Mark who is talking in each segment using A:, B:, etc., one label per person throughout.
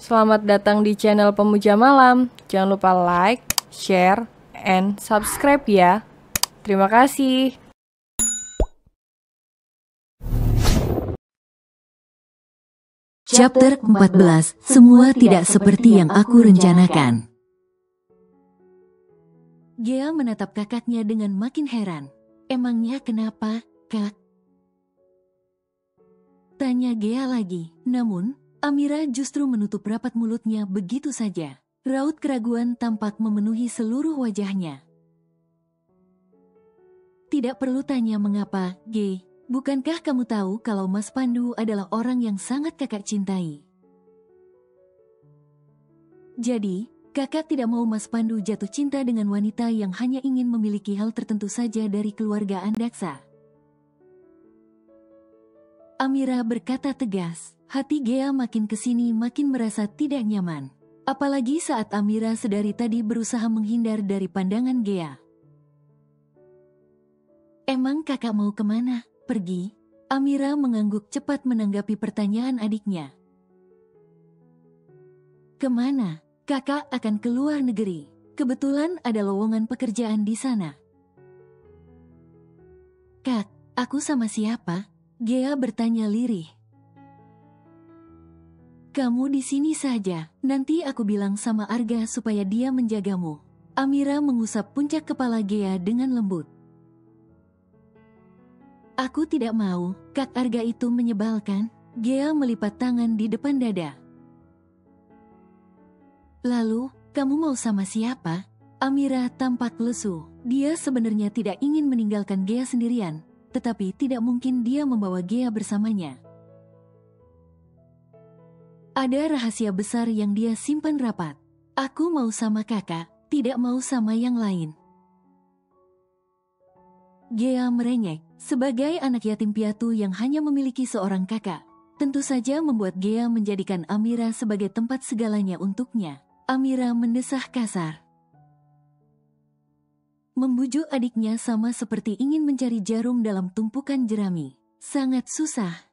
A: Selamat datang di channel Pemuja Malam. Jangan lupa like, share, and subscribe ya. Terima kasih.
B: Chapter 14. Semua tidak seperti yang aku rencanakan. Gea menatap kakaknya dengan makin heran. Emangnya kenapa, Kak? Tanya Gea lagi. Namun, Amira justru menutup rapat mulutnya begitu saja. Raut keraguan tampak memenuhi seluruh wajahnya. Tidak perlu tanya mengapa, Ge. Bukankah kamu tahu kalau Mas Pandu adalah orang yang sangat kakak cintai? Jadi, kakak tidak mau Mas Pandu jatuh cinta dengan wanita yang hanya ingin memiliki hal tertentu saja dari keluarga Andaksa. Amira berkata tegas. Hati Gea makin kesini makin merasa tidak nyaman. Apalagi saat Amira sedari tadi berusaha menghindar dari pandangan Gea. Emang kakak mau kemana? Pergi? Amira mengangguk cepat menanggapi pertanyaan adiknya. Kemana? Kakak akan ke luar negeri. Kebetulan ada lowongan pekerjaan di sana. Kak, aku sama siapa? Gea bertanya lirih. Kamu di sini saja, nanti aku bilang sama Arga supaya dia menjagamu. Amira mengusap puncak kepala Gea dengan lembut. Aku tidak mau, Kak Arga itu menyebalkan. Gea melipat tangan di depan dada. Lalu, kamu mau sama siapa? Amira tampak lesu. Dia sebenarnya tidak ingin meninggalkan Gea sendirian, tetapi tidak mungkin dia membawa Gea bersamanya. Ada rahasia besar yang dia simpan rapat. Aku mau sama kakak, tidak mau sama yang lain. Gea merengek. Sebagai anak yatim piatu yang hanya memiliki seorang kakak, tentu saja membuat Gea menjadikan Amira sebagai tempat segalanya untuknya. Amira mendesah kasar. Membujuk adiknya sama seperti ingin mencari jarum dalam tumpukan jerami. Sangat susah.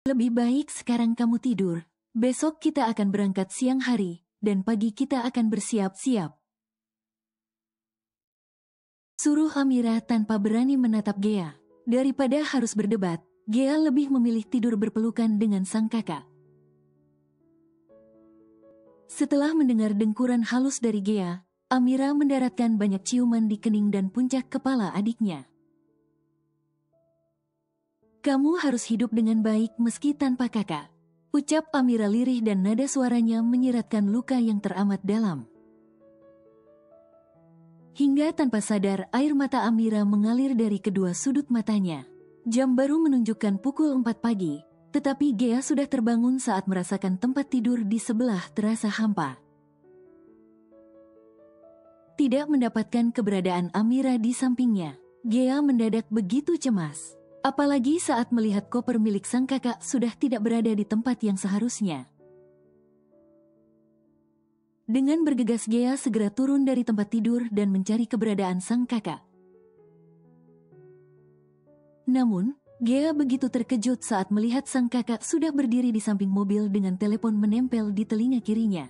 B: Lebih baik sekarang kamu tidur. Besok kita akan berangkat siang hari, dan pagi kita akan bersiap-siap. Suruh Amira tanpa berani menatap Gea. Daripada harus berdebat, Gea lebih memilih tidur berpelukan dengan sang kakak. Setelah mendengar dengkuran halus dari Gea, Amira mendaratkan banyak ciuman di kening dan puncak kepala adiknya. Kamu harus hidup dengan baik meski tanpa kakak. Ucap Amira lirih dan nada suaranya menyiratkan luka yang teramat dalam. Hingga tanpa sadar air mata Amira mengalir dari kedua sudut matanya. Jam baru menunjukkan pukul 4 pagi, tetapi Gea sudah terbangun saat merasakan tempat tidur di sebelah terasa hampa. Tidak mendapatkan keberadaan Amira di sampingnya, Gea mendadak begitu cemas. Apalagi saat melihat koper milik sang kakak sudah tidak berada di tempat yang seharusnya. Dengan bergegas Gea segera turun dari tempat tidur dan mencari keberadaan sang kakak. Namun, Gea begitu terkejut saat melihat sang kakak sudah berdiri di samping mobil dengan telepon menempel di telinga kirinya.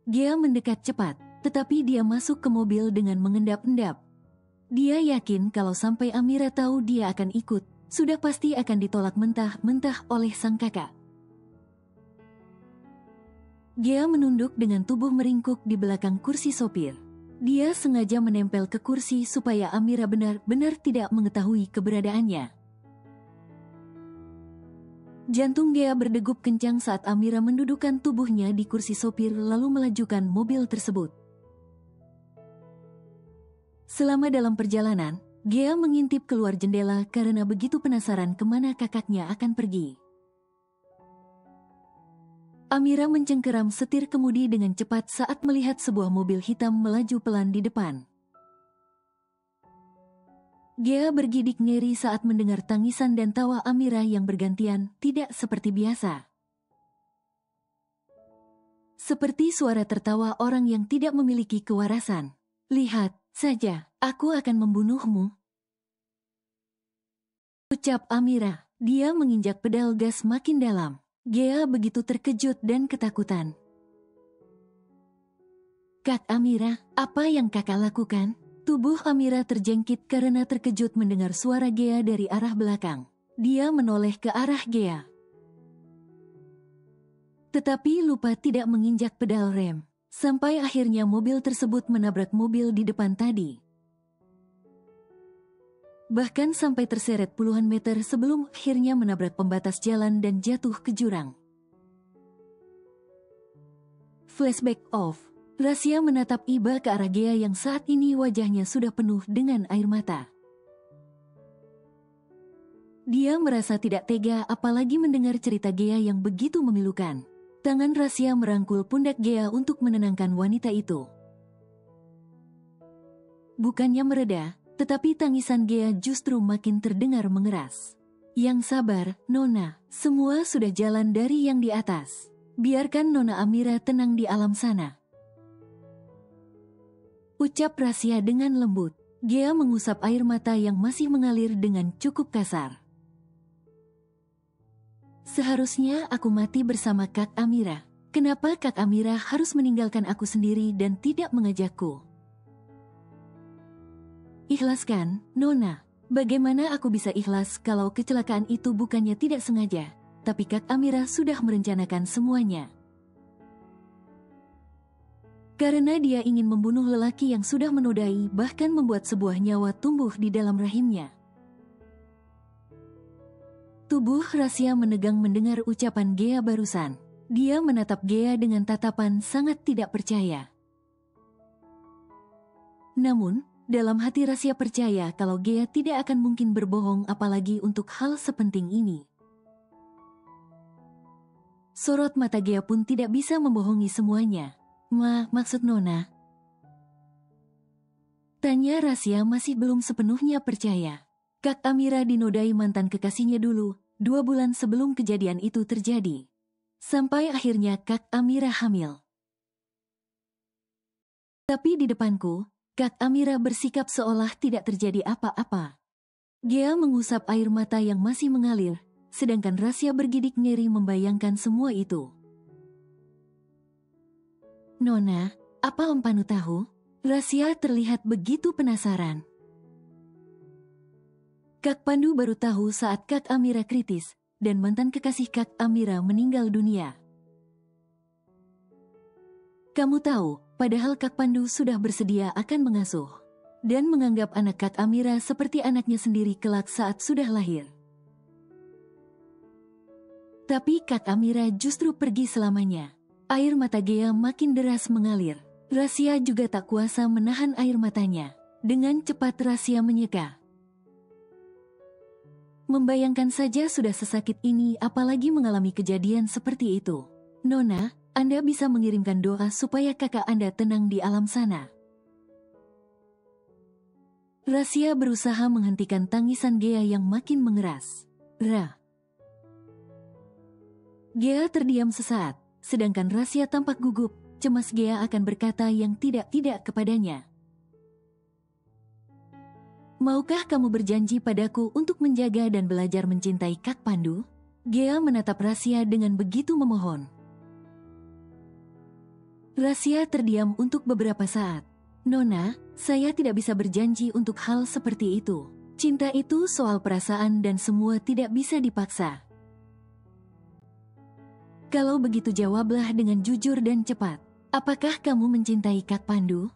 B: Gea mendekat cepat, tetapi dia masuk ke mobil dengan mengendap-endap. Dia yakin kalau sampai Amira tahu dia akan ikut, sudah pasti akan ditolak mentah-mentah oleh sang kakak. Gea menunduk dengan tubuh meringkuk di belakang kursi sopir. Dia sengaja menempel ke kursi supaya Amira benar-benar tidak mengetahui keberadaannya. Jantung Gea berdegup kencang saat Amira mendudukkan tubuhnya di kursi sopir lalu melajukan mobil tersebut. Selama dalam perjalanan, Gea mengintip keluar jendela karena begitu penasaran kemana kakaknya akan pergi. Amira mencengkeram setir kemudi dengan cepat saat melihat sebuah mobil hitam melaju pelan di depan. Gea bergidik ngeri saat mendengar tangisan dan tawa Amira yang bergantian, tidak seperti biasa. Seperti suara tertawa orang yang tidak memiliki kewarasan. Lihat saja, aku akan membunuhmu. Ucap Amira. Dia menginjak pedal gas makin dalam. Gea begitu terkejut dan ketakutan. Kak Amira, apa yang kakak lakukan? Tubuh Amira terjengkit karena terkejut mendengar suara Gea dari arah belakang. Dia menoleh ke arah Gea. Tetapi lupa tidak menginjak pedal rem. Sampai akhirnya mobil tersebut menabrak mobil di depan tadi. Bahkan sampai terseret puluhan meter sebelum akhirnya menabrak pembatas jalan dan jatuh ke jurang. Flashback off. Rasya menatap Iba ke arah Gea yang saat ini wajahnya sudah penuh dengan air mata. Dia merasa tidak tega apalagi mendengar cerita Gea yang begitu memilukan. Tangan Rasya merangkul pundak Gea untuk menenangkan wanita itu. Bukannya mereda, tetapi tangisan Gea justru makin terdengar mengeras. Yang sabar, Nona, semua sudah jalan dari yang di atas. Biarkan Nona Amira tenang di alam sana. Ucap Rasya dengan lembut. Gea mengusap air mata yang masih mengalir dengan cukup kasar. Seharusnya aku mati bersama Kak Amira. Kenapa Kak Amira harus meninggalkan aku sendiri dan tidak mengajakku? Ikhlas kan, Nona? Bagaimana aku bisa ikhlas kalau kecelakaan itu bukannya tidak sengaja, tapi Kak Amira sudah merencanakan semuanya. Karena dia ingin membunuh lelaki yang sudah menodai bahkan membuat sebuah nyawa tumbuh di dalam rahimnya. Tubuh Rasya menegang mendengar ucapan Gea barusan. Dia menatap Gea dengan tatapan sangat tidak percaya. Namun, dalam hati Rasya percaya kalau Gea tidak akan mungkin berbohong apalagi untuk hal sepenting ini. Sorot mata Gea pun tidak bisa membohongi semuanya. Maksud Nona? Tanya Rasya masih belum sepenuhnya percaya. Kak Amira dinodai mantan kekasihnya dulu, 2 bulan sebelum kejadian itu terjadi. Sampai akhirnya Kak Amira hamil. Tapi di depanku, Kak Amira bersikap seolah tidak terjadi apa-apa. Gea mengusap air mata yang masih mengalir, sedangkan Rasya bergidik ngeri membayangkan semua itu. Nona, apa Empanu tahu? Rasya terlihat begitu penasaran. Kak Pandu baru tahu saat Kak Amira kritis, dan mantan kekasih Kak Amira meninggal dunia. Kamu tahu, padahal Kak Pandu sudah bersedia akan mengasuh dan menganggap anak Kak Amira seperti anaknya sendiri kelak saat sudah lahir. Tapi Kak Amira justru pergi selamanya. Air mata Gea makin deras mengalir. Rasya juga tak kuasa menahan air matanya. Dengan cepat Rasya menyeka. Membayangkan saja sudah sesakit ini apalagi mengalami kejadian seperti itu. Nona, Anda bisa mengirimkan doa supaya kakak Anda tenang di alam sana. Rasya berusaha menghentikan tangisan Gea yang makin mengeras. Gea terdiam sesaat, sedangkan Rasya tampak gugup, cemas Gea akan berkata yang tidak-tidak kepadanya. Maukah kamu berjanji padaku untuk menjaga dan belajar mencintai Kak Pandu? Gea menatap Rasya dengan begitu memohon. Rasya terdiam untuk beberapa saat. Nona, saya tidak bisa berjanji untuk hal seperti itu. Cinta itu soal perasaan dan semua tidak bisa dipaksa. Kalau begitu jawablah dengan jujur dan cepat. Apakah kamu mencintai Kak Pandu?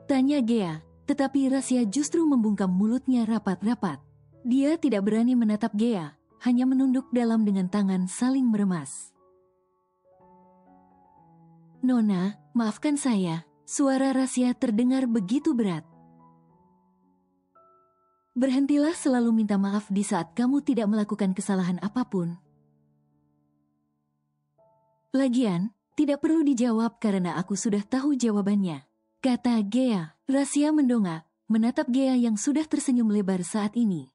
B: Tanya Gea, tetapi Rasya justru membungkam mulutnya rapat-rapat. Dia tidak berani menatap Gea, hanya menunduk dalam dengan tangan saling meremas. Nona, maafkan saya, suara Rasya terdengar begitu berat. Berhentilah selalu minta maaf di saat kamu tidak melakukan kesalahan apapun. Lagian, tidak perlu dijawab karena aku sudah tahu jawabannya, kata Gea. Rasya mendongak, menatap Gea yang sudah tersenyum lebar saat ini.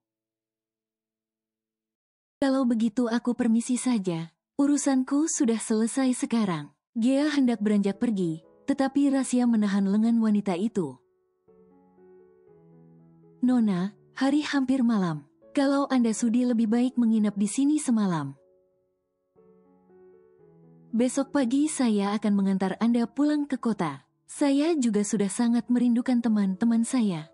B: Kalau begitu aku permisi saja, urusanku sudah selesai sekarang. Gea hendak beranjak pergi, tetapi Rasya menahan lengan wanita itu. Nona, hari hampir malam. Kalau Anda sudi lebih baik menginap di sini semalam. Besok pagi saya akan mengantar Anda pulang ke kota. Saya juga sudah sangat merindukan teman-teman saya.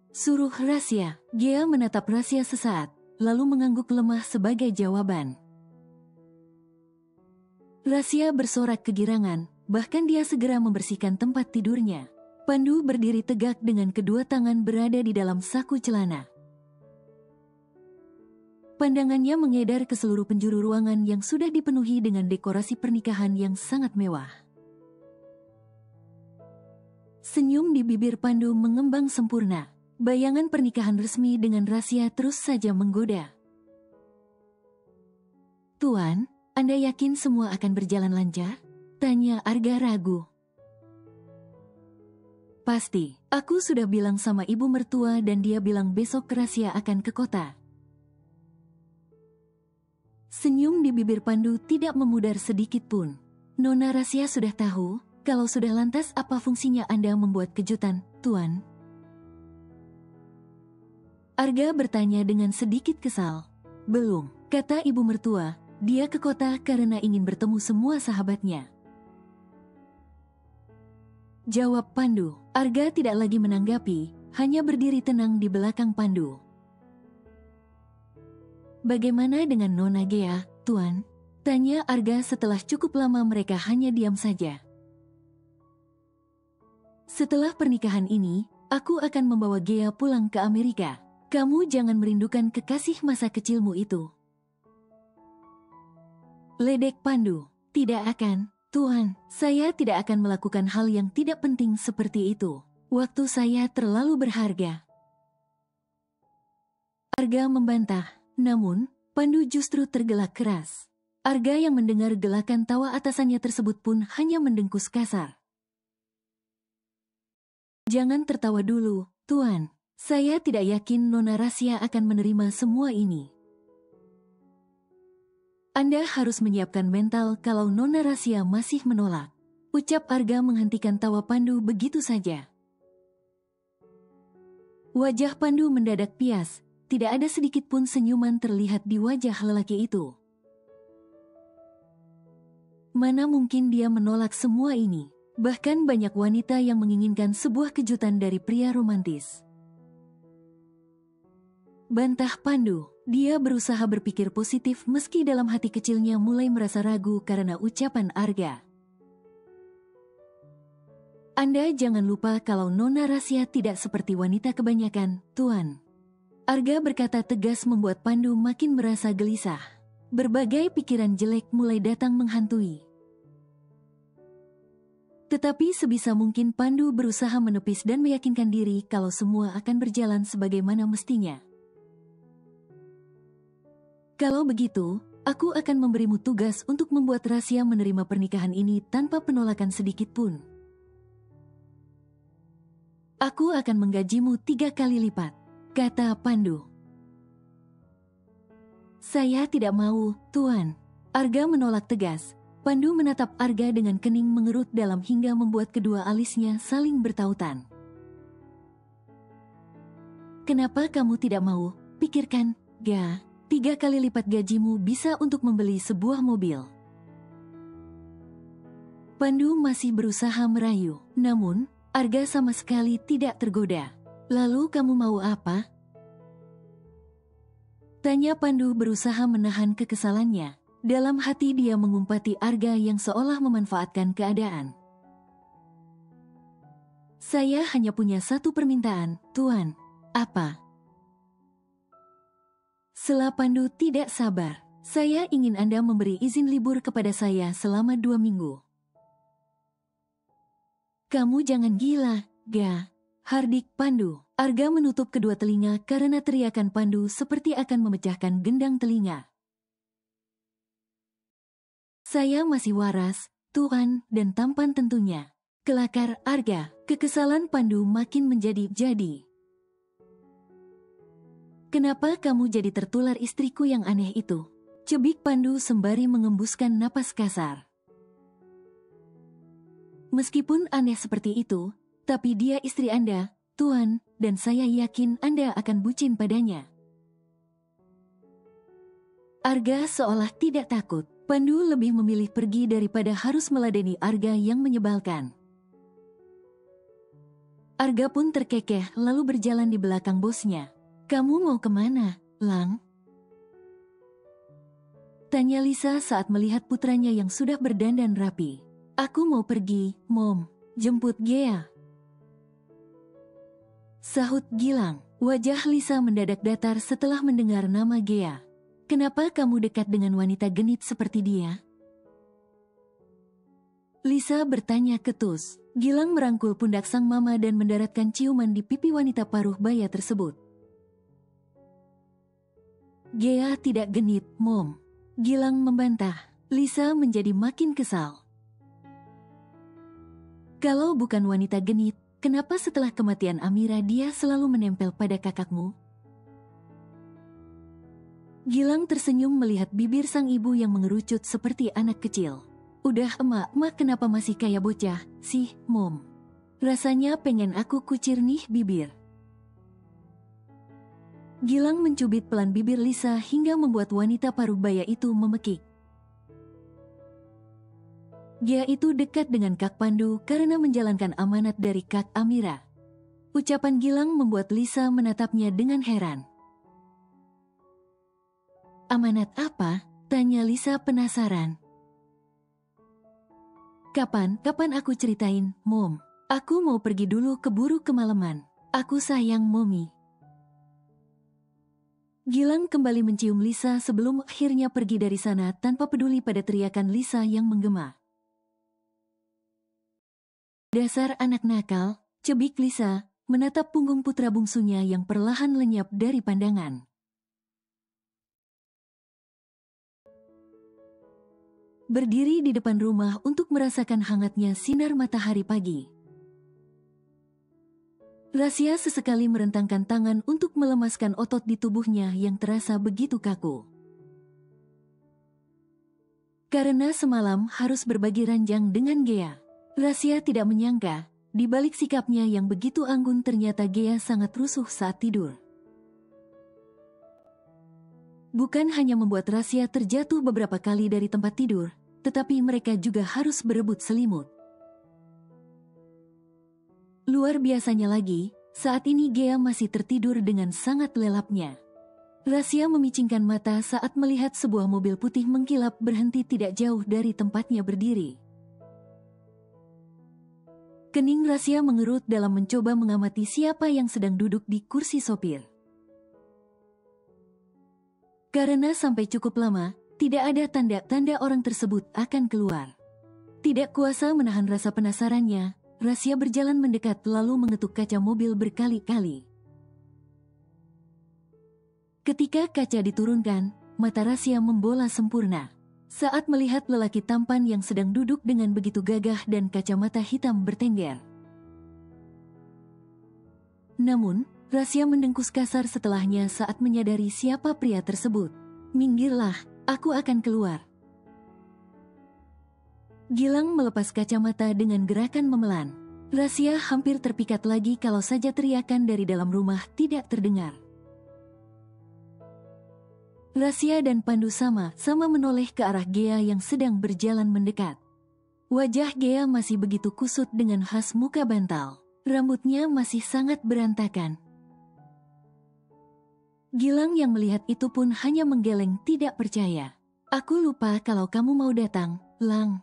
B: Suruh Rasya. Gea menatap Rasya sesaat, lalu mengangguk lemah sebagai jawaban. Rasya bersorak kegirangan, bahkan dia segera membersihkan tempat tidurnya. Pandu berdiri tegak dengan kedua tangan berada di dalam saku celana. Pandangannya mengedar ke seluruh penjuru ruangan yang sudah dipenuhi dengan dekorasi pernikahan yang sangat mewah. Senyum di bibir Pandu mengembang sempurna. Bayangan pernikahan resmi dengan Rasya terus saja menggoda. Tuan, Anda yakin semua akan berjalan lancar? Tanya Arga ragu. Pasti, aku sudah bilang sama ibu mertua dan dia bilang besok Rasya akan ke kota. Senyum di bibir Pandu tidak memudar sedikit pun. Nona Rasya sudah tahu, kalau sudah lantas apa fungsinya Anda membuat kejutan, Tuan? Arga bertanya dengan sedikit kesal. Belum, kata ibu mertua, dia ke kota karena ingin bertemu semua sahabatnya. Jawab Pandu. Arga tidak lagi menanggapi, hanya berdiri tenang di belakang Pandu. Bagaimana dengan Nona Gea, Tuan? Tanya Arga setelah cukup lama mereka hanya diam saja. Setelah pernikahan ini, aku akan membawa Gea pulang ke Amerika. Kamu jangan merindukan kekasih masa kecilmu itu. Ledek Pandu. Tidak akan, Tuan. Saya tidak akan melakukan hal yang tidak penting seperti itu. Waktu saya terlalu berharga. Arga membantah. Namun, Pandu justru tergelak keras. Arga yang mendengar gelakan tawa atasannya tersebut pun hanya mendengkus kasar. Jangan tertawa dulu, Tuan. Saya tidak yakin Nona Rasya akan menerima semua ini. Anda harus menyiapkan mental kalau Nona Rasya masih menolak. Ucap Arga menghentikan tawa Pandu begitu saja. Wajah Pandu mendadak pias, tidak ada sedikit pun senyuman terlihat di wajah lelaki itu. Mana mungkin dia menolak semua ini? Bahkan banyak wanita yang menginginkan sebuah kejutan dari pria romantis. Bantah Pandu. Dia berusaha berpikir positif meski dalam hati kecilnya mulai merasa ragu karena ucapan Arga. Anda jangan lupa kalau Nona Rasya tidak seperti wanita kebanyakan, Tuan. Arga berkata tegas membuat Pandu makin merasa gelisah. Berbagai pikiran jelek mulai datang menghantui. Tetapi sebisa mungkin Pandu berusaha menepis dan meyakinkan diri kalau semua akan berjalan sebagaimana mestinya. Kalau begitu, aku akan memberimu tugas untuk membuat Rasya menerima pernikahan ini tanpa penolakan sedikit pun. Aku akan menggajimu 3 kali lipat, kata Pandu. Saya tidak mau, Tuan. Arga menolak tegas. Pandu menatap Arga dengan kening mengerut dalam hingga membuat kedua alisnya saling bertautan. Kenapa kamu tidak mau? Pikirkan, Ga. 3 kali lipat gajimu bisa untuk membeli sebuah mobil. Pandu masih berusaha merayu, namun Arga sama sekali tidak tergoda. Lalu kamu mau apa? Tanya Pandu berusaha menahan kekesalannya. Dalam hati dia mengumpati Arga yang seolah memanfaatkan keadaan. Saya hanya punya satu permintaan, Tuan. Apa? Sela Pandu tidak sabar. Saya ingin Anda memberi izin libur kepada saya selama 2 minggu. Kamu jangan gila, Ga. Hardik Pandu. Arga menutup kedua telinga karena teriakan Pandu seperti akan memecahkan gendang telinga. Saya masih waras, Tuan, dan tampan tentunya. Kelakar Arga. Kekesalan Pandu makin menjadi-jadi. Kenapa kamu jadi tertular istriku yang aneh itu? Cebik Pandu sembari mengembuskan napas kasar. Meskipun aneh seperti itu, tapi dia istri Anda, Tuan, dan saya yakin Anda akan bucin padanya. Arga seolah tidak takut. Pandu lebih memilih pergi daripada harus meladeni Arga yang menyebalkan. Arga pun terkekeh lalu berjalan di belakang bosnya. Kamu mau kemana, Lang? Tanya Lisa saat melihat putranya yang sudah berdandan rapi. Aku mau pergi, Mom. Jemput Gea. Sahut Gilang. Wajah Lisa mendadak datar setelah mendengar nama Gea. Kenapa kamu dekat dengan wanita genit seperti dia? Lisa bertanya ketus. Gilang merangkul pundak sang mama dan mendaratkan ciuman di pipi wanita paruh baya tersebut. Gea tidak genit, Mom. Gilang membantah. Lisa menjadi makin kesal. Kalau bukan wanita genit, kenapa setelah kematian Amira dia selalu menempel pada kakakmu? Gilang tersenyum melihat bibir sang ibu yang mengerucut seperti anak kecil. Udah emak kenapa masih kayak bocah, sih, Mom? Rasanya pengen aku kucir nih bibir. Gilang mencubit pelan bibir Lisa hingga membuat wanita paruh baya itu memekik. Gea itu dekat dengan Kak Pandu karena menjalankan amanat dari Kak Amira. Ucapan Gilang membuat Lisa menatapnya dengan heran. Amanat apa? Tanya Lisa penasaran. Kapan aku ceritain, Mom? Aku mau pergi dulu keburu kemalaman. Aku sayang Mommy. Gilang kembali mencium Lisa sebelum akhirnya pergi dari sana tanpa peduli pada teriakan Lisa yang menggema. Dasar anak nakal, cebik Lisa, menatap punggung putra bungsunya yang perlahan lenyap dari pandangan. Berdiri di depan rumah untuk merasakan hangatnya sinar matahari pagi. Rasya sesekali merentangkan tangan untuk melemaskan otot di tubuhnya yang terasa begitu kaku. Karena semalam harus berbagi ranjang dengan Gea, Rasya tidak menyangka, di balik sikapnya yang begitu anggun ternyata Gea sangat rusuh saat tidur. Bukan hanya membuat Rasya terjatuh beberapa kali dari tempat tidur, tetapi mereka juga harus berebut selimut. Luar biasanya lagi, saat ini Gea masih tertidur dengan sangat lelapnya. Rasya memicingkan mata saat melihat sebuah mobil putih mengkilap berhenti tidak jauh dari tempatnya berdiri. Kening Rasya mengerut dalam mencoba mengamati siapa yang sedang duduk di kursi sopir. Karena sampai cukup lama, tidak ada tanda-tanda orang tersebut akan keluar. Tidak kuasa menahan rasa penasarannya, Rasya berjalan mendekat lalu mengetuk kaca mobil berkali-kali. Ketika kaca diturunkan, mata Rasya membola sempurna. Saat melihat lelaki tampan yang sedang duduk dengan begitu gagah dan kacamata hitam bertengger. Namun, Rasya mendengkus kasar setelahnya saat menyadari siapa pria tersebut. Minggirlah, aku akan keluar. Gilang melepas kacamata dengan gerakan memelan. Rasya hampir terpikat lagi kalau saja teriakan dari dalam rumah tidak terdengar. Rasya dan Pandu sama-sama menoleh ke arah Gea yang sedang berjalan mendekat. Wajah Gea masih begitu kusut dengan khas muka bantal. Rambutnya masih sangat berantakan. Gilang yang melihat itu pun hanya menggeleng tidak percaya. Aku lupa kalau kamu mau datang, Lang.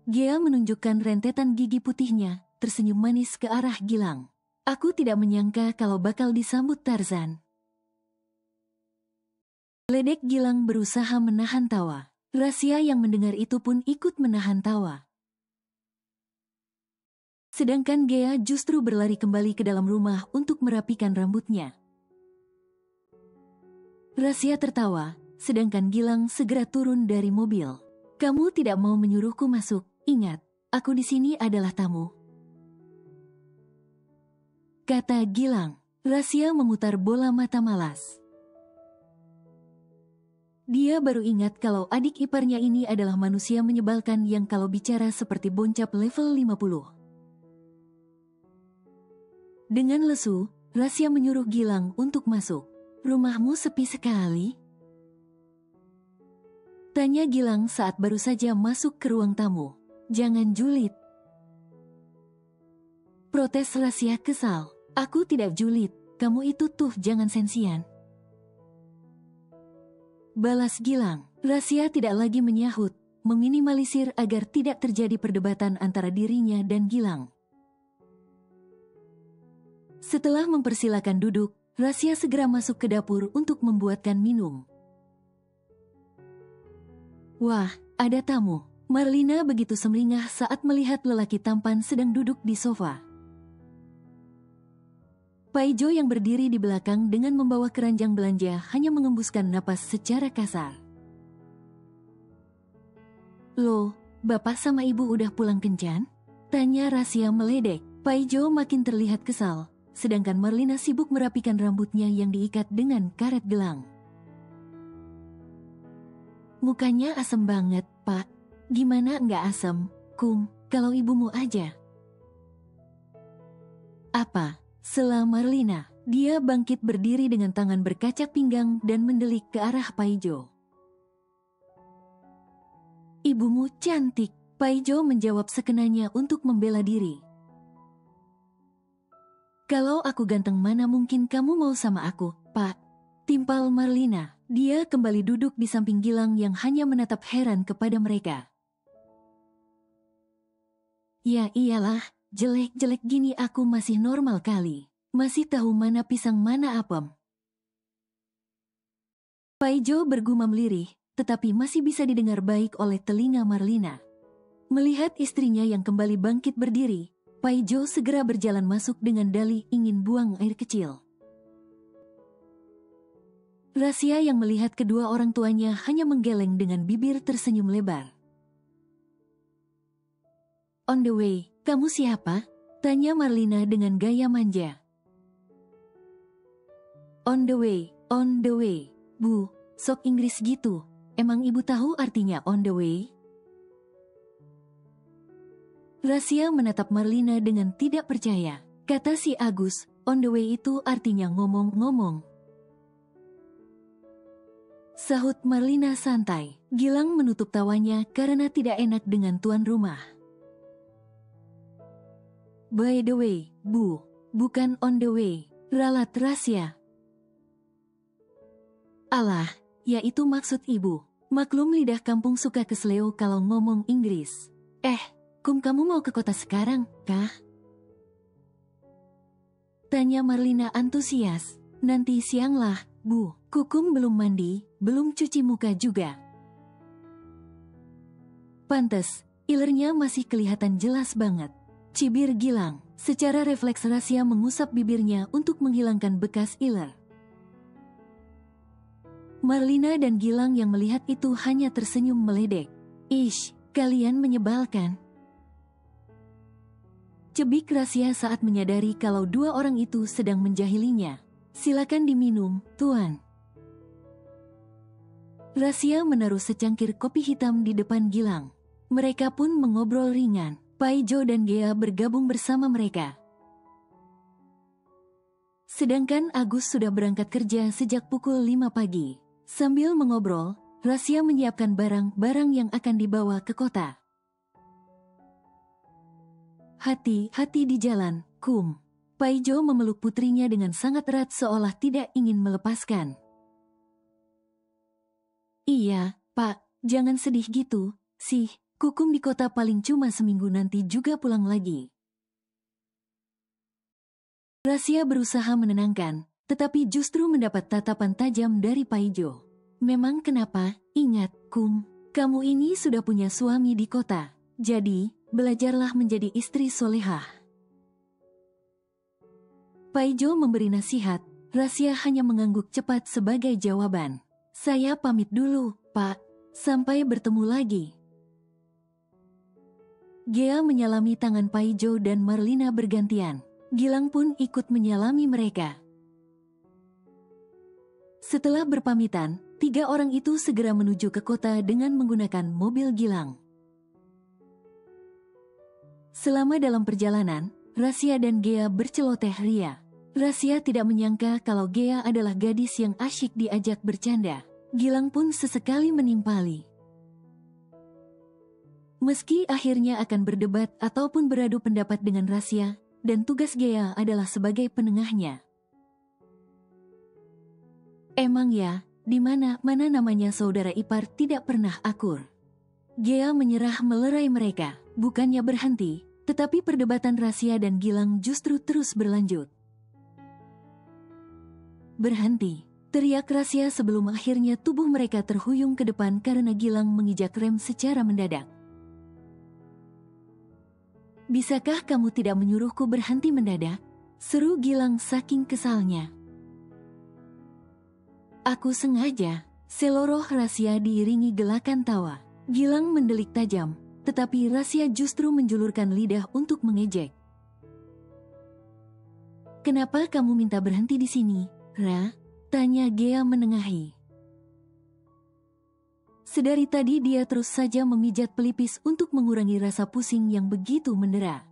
B: Gea menunjukkan rentetan gigi putihnya, tersenyum manis ke arah Gilang. Aku tidak menyangka kalau bakal disambut Tarzan. Ledek Gilang berusaha menahan tawa. Rasya yang mendengar itu pun ikut menahan tawa. Sedangkan Gea justru berlari kembali ke dalam rumah untuk merapikan rambutnya. Rasya tertawa, sedangkan Gilang segera turun dari mobil. Kamu tidak mau menyuruhku masuk, ingat, aku di sini adalah tamu. Kata Gilang. Rasya memutar bola mata malas. Dia baru ingat kalau adik iparnya ini adalah manusia menyebalkan yang kalau bicara seperti boncap level 50. Dengan lesu, Rasya menyuruh Gilang untuk masuk. Rumahmu sepi sekali? Tanya Gilang saat baru saja masuk ke ruang tamu. Jangan julid. Protes Rasya kesal. Aku tidak julid, kamu itu tuh jangan sensian. Balas Gilang. Rasya tidak lagi menyahut, meminimalisir agar tidak terjadi perdebatan antara dirinya dan Gilang. Setelah mempersilakan duduk, Rasya segera masuk ke dapur untuk membuatkan minum. Wah, ada tamu. Marlina begitu sumringah saat melihat lelaki tampan sedang duduk di sofa. Paijo yang berdiri di belakang dengan membawa keranjang belanja hanya mengembuskan napas secara kasar. Loh, bapak sama ibu udah pulang kencan? Tanya Rasya meledek. Paijo makin terlihat kesal, sedangkan Marlina sibuk merapikan rambutnya yang diikat dengan karet gelang. Mukanya asem banget, Pak. Gimana nggak asem, Kum, kalau ibumu aja? Apa? Sela Marlina. Dia bangkit berdiri dengan tangan berkaca pinggang dan mendelik ke arah Paijo. Ibumu cantik, Paijo menjawab sekenanya untuk membela diri. Kalau aku ganteng mana mungkin kamu mau sama aku, Pak? Timpal Marlina. Dia kembali duduk di samping Gilang yang hanya menatap heran kepada mereka. Ya iyalah, jelek-jelek gini aku masih normal kali. Masih tahu mana pisang mana apem. Paijo bergumam lirih, tetapi masih bisa didengar baik oleh telinga Marlina. Melihat istrinya yang kembali bangkit berdiri, Paijo segera berjalan masuk dengan dalih ingin buang air kecil. Rasya yang melihat kedua orang tuanya hanya menggeleng dengan bibir tersenyum lebar. On the way, kamu siapa? Tanya Marlina dengan gaya manja. On the way, Bu, sok Inggris gitu. Emang ibu tahu artinya on the way? Rasya menatap Marlina dengan tidak percaya. Kata si Agus, on the way itu artinya ngomong-ngomong. Sahut Marlina santai. Gilang menutup tawanya karena tidak enak dengan tuan rumah. By the way, Bu, bukan on the way, ralat Rasya. Alah, ya itu maksud ibu. Maklum lidah kampung suka kesleo kalau ngomong Inggris. Kum kamu mau ke kota sekarang, kah? Tanya Marlina antusias. Nanti siang lah, Bu. Kukum belum mandi, belum cuci muka juga. Pantes, ilernya masih kelihatan jelas banget. Cibir Gilang. Secara refleks Rasya mengusap bibirnya untuk menghilangkan bekas iler. Marlina dan Gilang yang melihat itu hanya tersenyum meledek. Ish, kalian menyebalkan. Cebik Rasya saat menyadari kalau dua orang itu sedang menjahilinya. Silakan diminum, Tuan. Rasya menaruh secangkir kopi hitam di depan Gilang. Mereka pun mengobrol ringan. Paijo dan Gea bergabung bersama mereka. Sedangkan Agus sudah berangkat kerja sejak pukul 5 pagi. Sambil mengobrol, Rasya menyiapkan barang-barang yang akan dibawa ke kota. Hati-hati di jalan, Kum. Paijo memeluk putrinya dengan sangat erat seolah tidak ingin melepaskan. Iya, Pak, jangan sedih gitu, sih. Kukum di kota paling cuma seminggu nanti juga pulang lagi. Rasya berusaha menenangkan, tetapi justru mendapat tatapan tajam dari Paijo. Memang kenapa? Ingat, Kum, kamu ini sudah punya suami di kota. Jadi, belajarlah menjadi istri solehah. Paijo memberi nasihat, Rasya hanya mengangguk cepat sebagai jawaban. Saya pamit dulu, Pak. Sampai bertemu lagi. Gea menyalami tangan Paijo dan Marlina bergantian. Gilang pun ikut menyalami mereka. Setelah berpamitan, 3 orang itu segera menuju ke kota dengan menggunakan mobil Gilang. Selama dalam perjalanan, Rasya dan Gea berceloteh ria. Rasya tidak menyangka kalau Gea adalah gadis yang asyik diajak bercanda. Gilang pun sesekali menimpali. Meski akhirnya akan berdebat ataupun beradu pendapat dengan Rasya, dan tugas Gea adalah sebagai penengahnya. Emang ya, di mana namanya saudara ipar tidak pernah akur. Gea menyerah melerai mereka, bukannya berhenti, tetapi perdebatan Rasya dan Gilang justru terus berlanjut. Berhenti, teriak Rasya sebelum akhirnya tubuh mereka terhuyung ke depan karena Gilang menginjak rem secara mendadak. Bisakah kamu tidak menyuruhku berhenti mendadak? Seru Gilang saking kesalnya. Aku sengaja, seloroh Rasya diiringi gelakan tawa. Gilang mendelik tajam, tetapi Rasya justru menjulurkan lidah untuk mengejek. Kenapa kamu minta berhenti di sini, Ra? Tanya Gea menengahi. Sedari tadi dia terus saja memijat pelipis untuk mengurangi rasa pusing yang begitu mendera.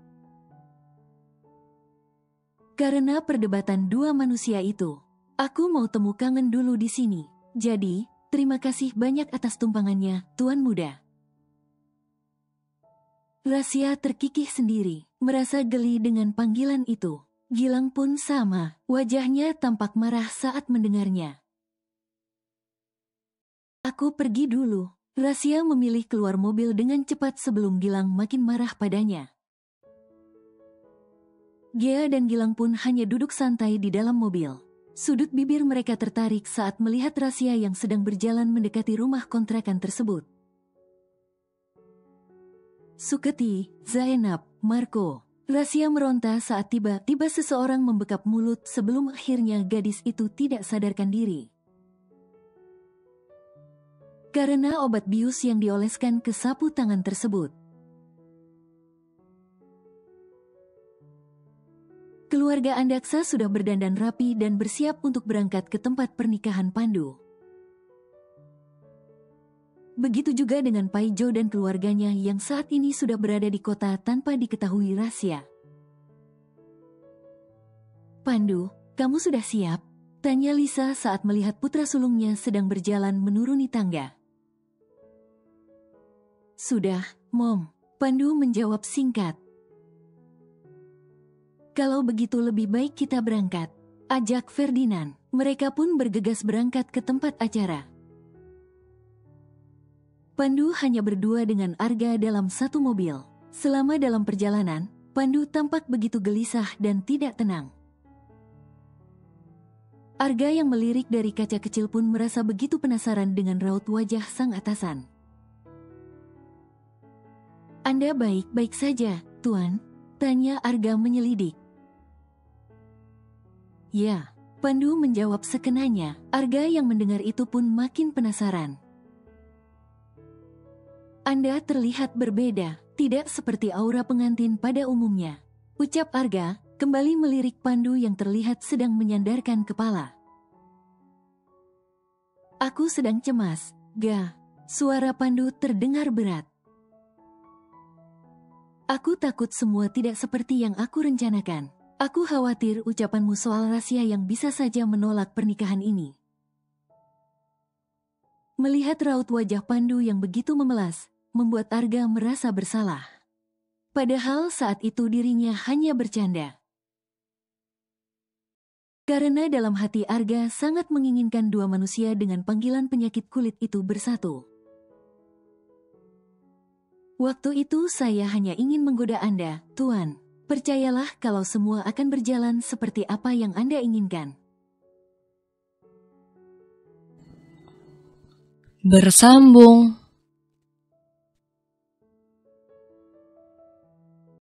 B: Karena perdebatan dua manusia itu, aku mau temu kangen dulu di sini. Jadi, terima kasih banyak atas tumpangannya, Tuan Muda. Rasya terkikih sendiri, merasa geli dengan panggilan itu. Gilang pun sama, wajahnya tampak marah saat mendengarnya. Aku pergi dulu. Rasya memilih keluar mobil dengan cepat sebelum Gilang makin marah padanya. Gea dan Gilang pun hanya duduk santai di dalam mobil. Sudut bibir mereka tertarik saat melihat Rasya yang sedang berjalan mendekati rumah kontrakan tersebut. Suketi, Zainab, Marco. Rasya meronta saat tiba-tiba seseorang membekap mulut sebelum akhirnya gadis itu tidak sadarkan diri. Karena obat bius yang dioleskan ke sapu tangan tersebut. Keluarga Andaksa sudah berdandan rapi dan bersiap untuk berangkat ke tempat pernikahan Pandu. Begitu juga dengan Paijo dan keluarganya yang saat ini sudah berada di kota tanpa diketahui Rasya. Pandu, kamu sudah siap? Tanya Lisa saat melihat putra sulungnya sedang berjalan menuruni tangga. Sudah, Mom. Pandu menjawab singkat. Kalau begitu lebih baik kita berangkat. Ajak Ferdinand. Mereka pun bergegas berangkat ke tempat acara. Pandu hanya berdua dengan Arga dalam satu mobil. Selama dalam perjalanan, Pandu tampak begitu gelisah dan tidak tenang. Arga yang melirik dari kaca kecil pun merasa begitu penasaran dengan raut wajah sang atasan. Anda baik-baik saja, Tuan? Tanya Arga menyelidik. Ya, Pandu menjawab sekenanya. Arga yang mendengar itu pun makin penasaran. Anda terlihat berbeda, tidak seperti aura pengantin pada umumnya. Ucap Arga, kembali melirik Pandu yang terlihat sedang menyandarkan kepala. Aku sedang cemas, Ga. Suara Pandu terdengar berat. Aku takut semua tidak seperti yang aku rencanakan. Aku khawatir ucapanmu soal Rasya yang bisa saja menolak pernikahan ini. Melihat raut wajah Pandu yang begitu memelas, membuat Arga merasa bersalah. Padahal saat itu dirinya hanya bercanda. Karena dalam hati Arga sangat menginginkan dua manusia dengan panggilan penyakit kulit itu bersatu. Waktu itu saya hanya ingin menggoda Anda, Tuan. Percayalah kalau semua akan berjalan seperti apa yang Anda inginkan.
A: Bersambung.